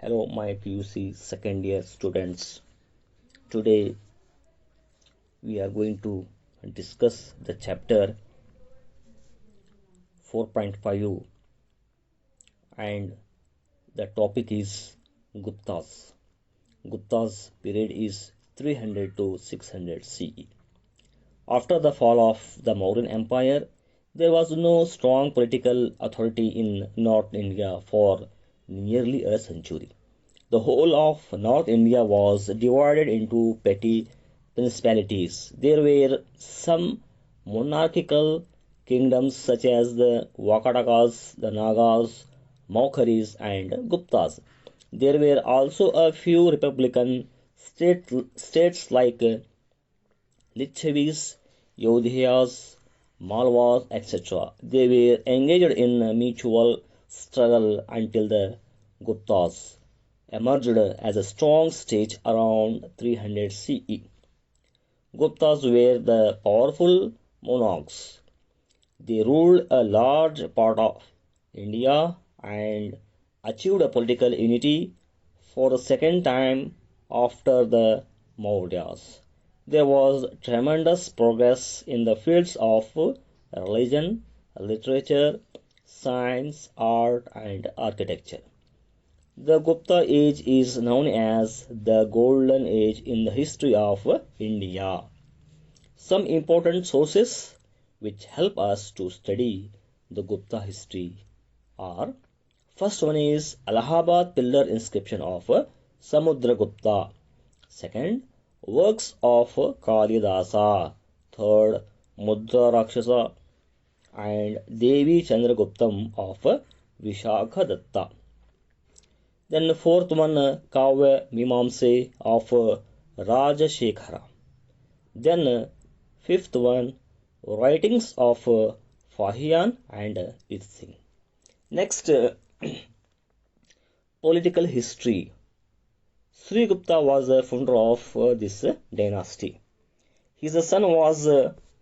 Hello, my PUC second year students. Today we are going to discuss the chapter 4.5 and the topic is Guptas. Gupta's period is 300 to 600 CE. After the fall of the Mauryan Empire, there was no strong political authority in North India for nearly a century. The whole of North India was divided into petty principalities. There were some monarchical kingdoms such as the Vakatakas, the Nagas, Maukharis, and Guptas. There were also a few republican states like Lichavis, Yodhyas, Malwas, etc. They were engaged in a mutual struggle until the Guptas emerged as a strong state around 300 CE. Guptas were the powerful monarchs. They ruled a large part of India and achieved a political unity for the second time after the Mauryas. There was tremendous progress in the fields of religion, literature, science, art, and architecture. The Gupta age is known as the Golden Age in the history of India. Some important sources which help us to study the Gupta history are: first one is Allahabad pillar inscription of Samudra Gupta. Second, works of Kalidasa. Third, Mudra Rakshasa and Devi Chandraguptam of Vishakha Datta. Then the fourth one, Kavya Mimamse of Rajashekhara. Then fifth one, writings of Fahian and Itsing. Next, political history. Sri Gupta was the founder of this dynasty. His son was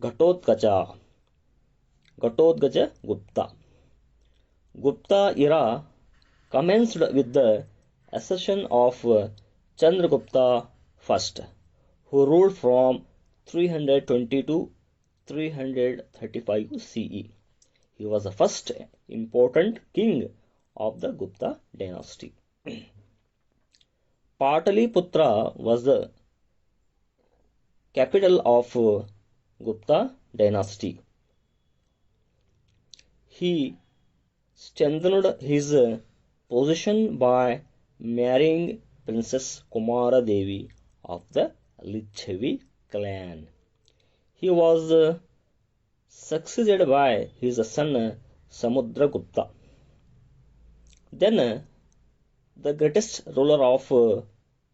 Ghatotkacha Gupta. Gupta era commenced with the accession of Chandragupta I, who ruled from 320 to 335 CE. He was the first important king of the Gupta dynasty. Pataliputra was the capital of Gupta dynasty. He strengthened his position by marrying Princess Kumara Devi of the Lichavi clan. He was succeeded by his son Samudra Gupta. Then the greatest ruler of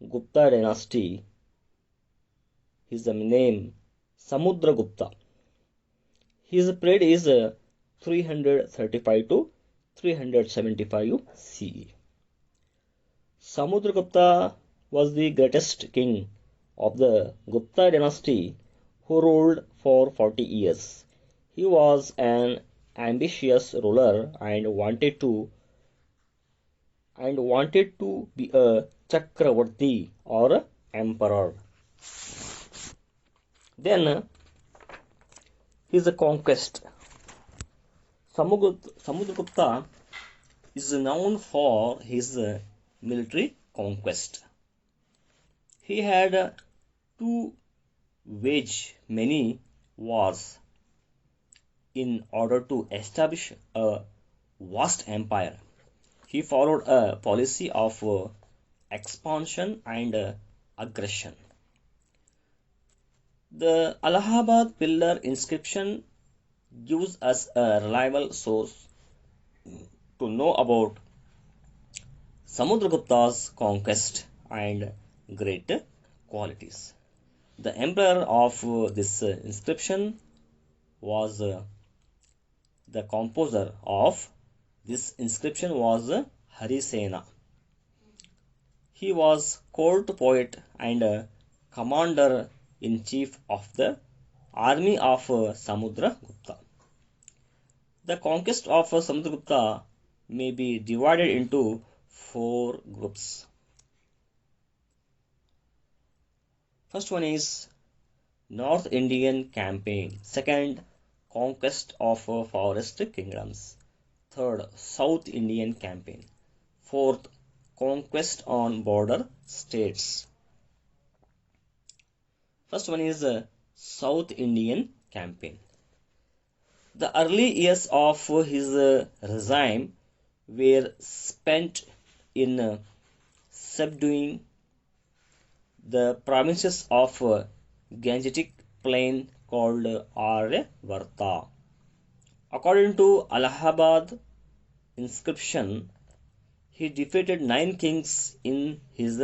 Gupta dynasty, his name Samudra Gupta. His period is 335 to 375 CE. Samudra Gupta was the greatest king of the Gupta dynasty who ruled for 40 years. He was an ambitious ruler and wanted to be a Chakravarti or emperor. Then his conquest. Samudragupta is known for his military conquest. He had to wage many wars in order to establish a vast empire. He followed a policy of expansion and aggression. The Allahabad pillar inscription gives us a reliable source to know about Samudragupta's conquest and great qualities. The emperor of this inscription was the composer of this inscription was Harisena. He was court poet and commander in chief of the army of Samudra Gupta. The conquest of Samudra Gupta may be divided into four groups. First one is North Indian Campaign. Second, Conquest of Forest Kingdoms. Third, South Indian Campaign. Fourth, Conquest on Border States. First one is South Indian Campaign. The early years of his regime were spent in subduing the provinces of Gangetic plain called Aryavarta. According to Allahabad inscription, he defeated 9 kings in his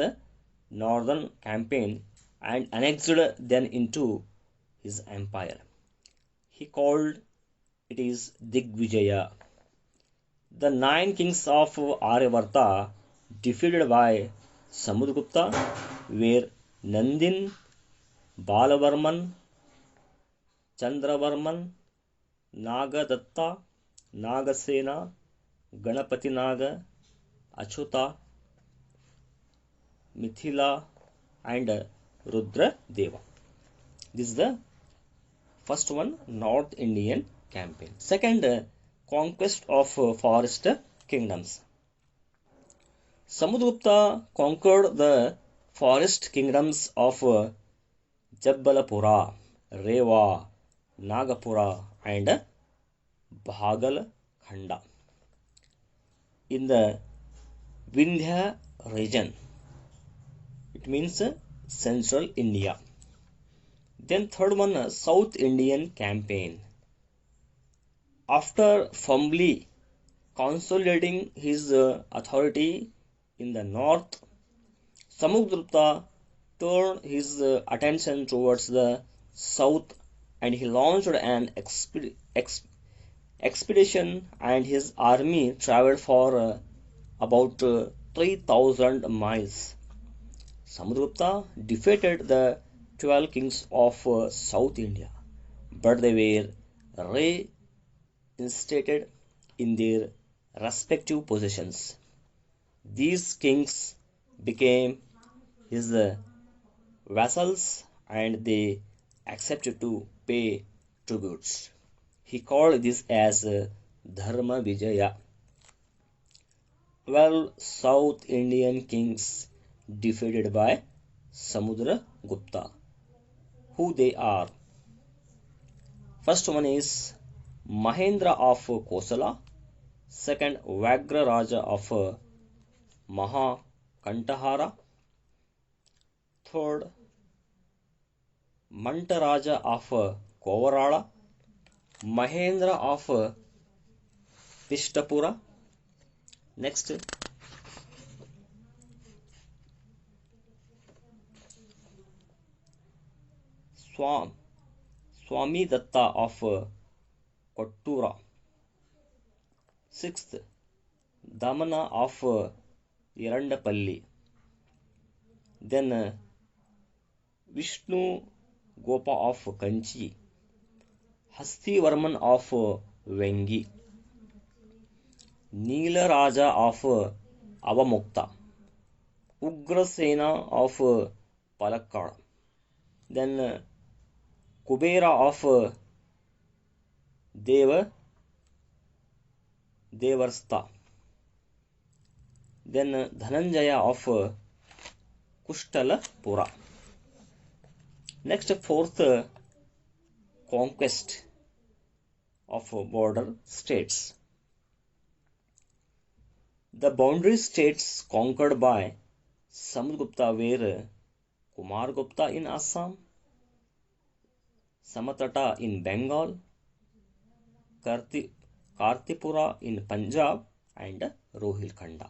northern campaign and annexed them into his empire. He called it is Digvijaya. The 9 kings of Aryavarta, defeated by Samudra Gupta, were Nandin, Balavarman, Chandravarman, Nagadatta, Nagasena, Ganapati Naga, Achyuta, Mithila, and Rudra Deva. This is the first one, North Indian Campaign. Second, conquest of forest kingdoms. Samudra conquered the forest kingdoms of Jabbalapura, Rewa, Nagapura, and Bhagalkhanda in the Vindhya region. It means central India. Then third one, South Indian Campaign. After firmly consolidating his authority in the north, Samudra turned his attention towards the south and he launched an expedition, and his army traveled for about 3,000 miles. Samudra defeated the 12 kings of South India, but they were reinstated in their respective positions. These kings became his vassals and they accepted to pay tributes. He called this as Dharma Vijaya. 12 South Indian kings defeated by Samudra Gupta. Who they are? First one is Mahendra of Kosala. Second, Vagra Raja of Mahakantahara. Third, Mantaraja of Kovarala. Mahendra of Pishtapura. Next, Swami Datta of Kottura. Sixth, Damana of Yerandapalli. Then Vishnu Gopa of Kanchi. Hastivarman of Vengi. Neela Raja of Avamukta. Ugrasena of Palakkad. Then Kubera of Devarsta. Then Dhananjaya of Kushtalapura. Next, fourth, conquest of border states. The boundary states conquered by Samudra were Kumargupta in Assam, Samatata in Bengal, Kartipura in Punjab, and Rohilkhanda.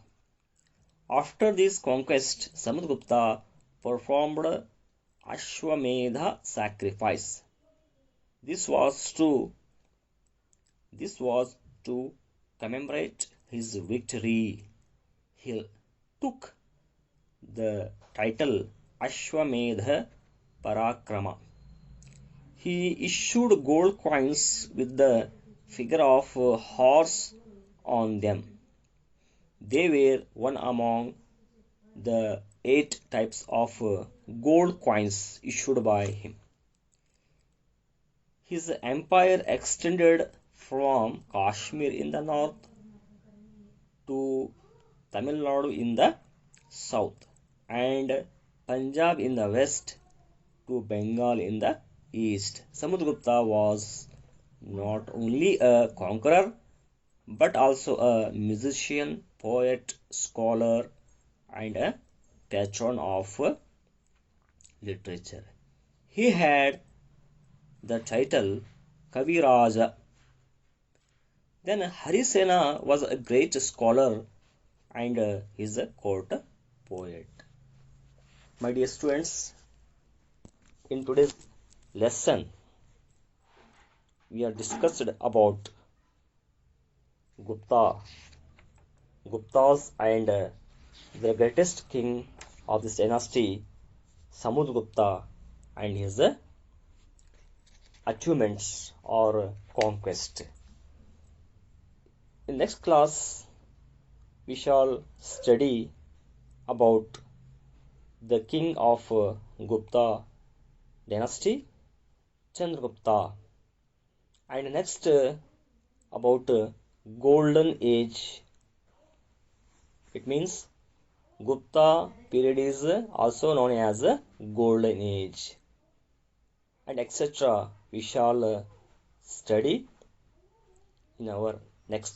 After this conquest, Samudra performed Ashwamedha sacrifice. This was to commemorate his victory. He took the title Ashwamedha Parakrama. He issued gold coins with the figure of a horse on them. They were one among the 8 types of gold coins issued by him. His empire extended from Kashmir in the north to Tamil Nadu in the south and Punjab in the west to Bengal in the east. Samudra was not only a conqueror but also a musician, poet, scholar, and a patron of literature. He had the title Kaviraja. Then Harisena was a great scholar and is a court poet. My dear students, in today's lesson, we are discussed about Gupta, Guptas and the greatest king of this dynasty, Samudra Gupta, and his achievements or conquest. In next class, we shall study about the king of Gupta dynasty, Chandragupta, and next about golden age. It means Gupta period is also known as golden age, and etc. We shall study in our next